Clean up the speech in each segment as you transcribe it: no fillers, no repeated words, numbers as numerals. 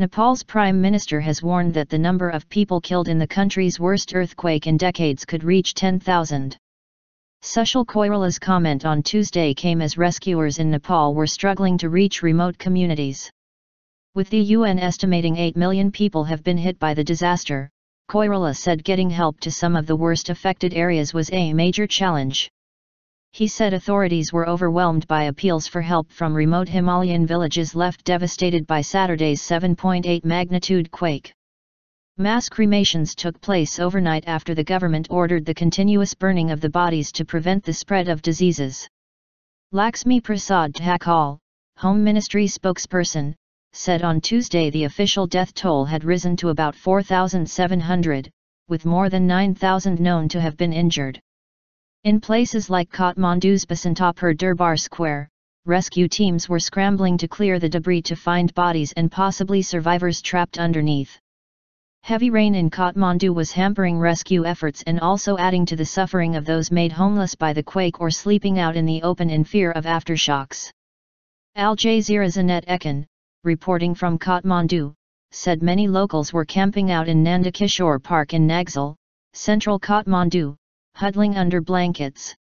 Nepal's Prime Minister has warned that the number of people killed in the country's worst earthquake in decades could reach 10,000. Sushil Koirala's comment on Tuesday came as rescuers in Nepal were struggling to reach remote communities. With the UN estimating 8 million people have been hit by the disaster, Koirala said getting help to some of the worst affected areas was a major challenge. He said authorities were overwhelmed by appeals for help from remote Himalayan villages left devastated by Saturday's 7.8 magnitude quake. Mass cremations took place overnight after the government ordered the continuous burning of the bodies to prevent the spread of diseases. Laxmi Prasad Dhakal, Home Ministry spokesperson, said on Tuesday the official death toll had risen to about 4,700, with more than 9,000 known to have been injured. In places like Kathmandu's Basantapur Durbar Square, rescue teams were scrambling to clear the debris to find bodies and possibly survivors trapped underneath. Heavy rain in Kathmandu was hampering rescue efforts and also adding to the suffering of those made homeless by the quake or sleeping out in the open in fear of aftershocks. Al Jazeera's Annette Ekin, reporting from Kathmandu, said many locals were camping out in Nandakishore Park in Naxal, central Kathmandu, huddling under blankets.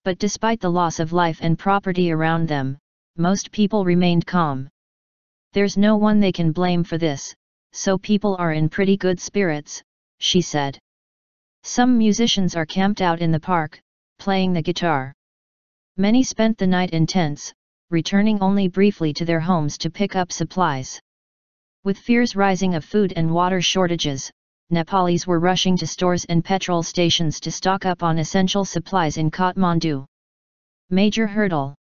But despite the loss of life and property around them, most people remained calm. There's no one they can blame for this, so people are in pretty good spirits, she said. Some musicians are camped out in the park, playing the guitar. Many spent the night in tents, returning only briefly to their homes to pick up supplies. With fears rising of food and water shortages, Nepalis were rushing to stores and petrol stations to stock up on essential supplies in Kathmandu. Major hurdle.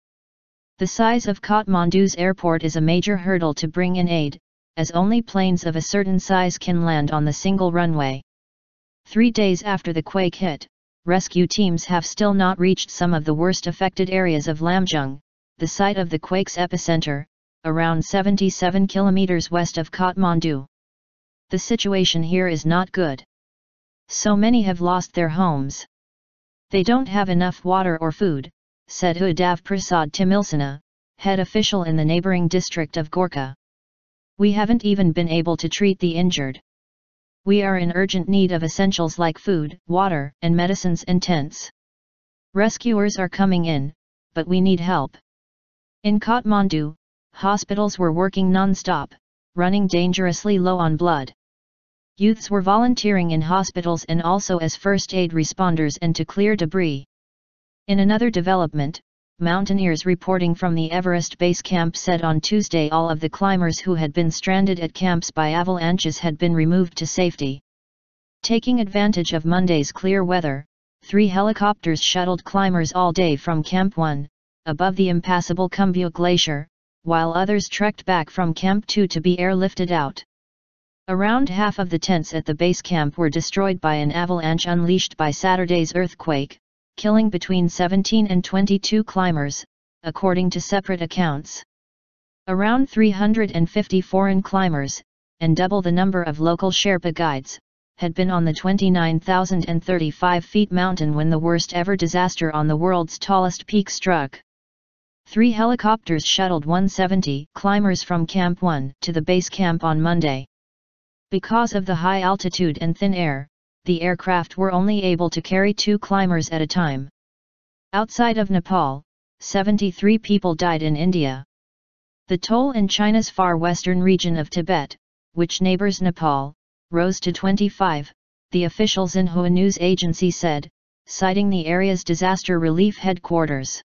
The size of Kathmandu's airport is a major hurdle to bring in aid, as only planes of a certain size can land on the single runway. 3 days after the quake hit, rescue teams have still not reached some of the worst affected areas of Lamjung, the site of the quake's epicenter, around 77 kilometers west of Kathmandu. The situation here is not good. So many have lost their homes. They don't have enough water or food, said Udav Prasad Timilsana, head official in the neighboring district of Gorkha. We haven't even been able to treat the injured. We are in urgent need of essentials like food, water, and medicines and tents. Rescuers are coming in, but we need help. In Kathmandu, hospitals were working non-stop, running dangerously low on blood. Youths were volunteering in hospitals and also as first aid responders and to clear debris. In another development, mountaineers reporting from the Everest base camp said on Tuesday all of the climbers who had been stranded at camps by avalanches had been removed to safety. Taking advantage of Monday's clear weather, 3 helicopters shuttled climbers all day from Camp 1, above the impassable Kumbhu Glacier, while others trekked back from Camp 2 to be airlifted out. Around half of the tents at the base camp were destroyed by an avalanche unleashed by Saturday's earthquake, killing between 17 and 22 climbers, according to separate accounts. Around 350 foreign climbers, and double the number of local Sherpa guides, had been on the 29,035 feet mountain when the worst ever disaster on the world's tallest peak struck. 3 helicopters shuttled 170 climbers from Camp 1 to the base camp on Monday. Because of the high altitude and thin air, the aircraft were only able to carry 2 climbers at a time. Outside of Nepal, 73 people died in India. The toll in China's far western region of Tibet, which neighbors Nepal, rose to 25, the official Xinhua news agency said, citing the area's disaster relief headquarters.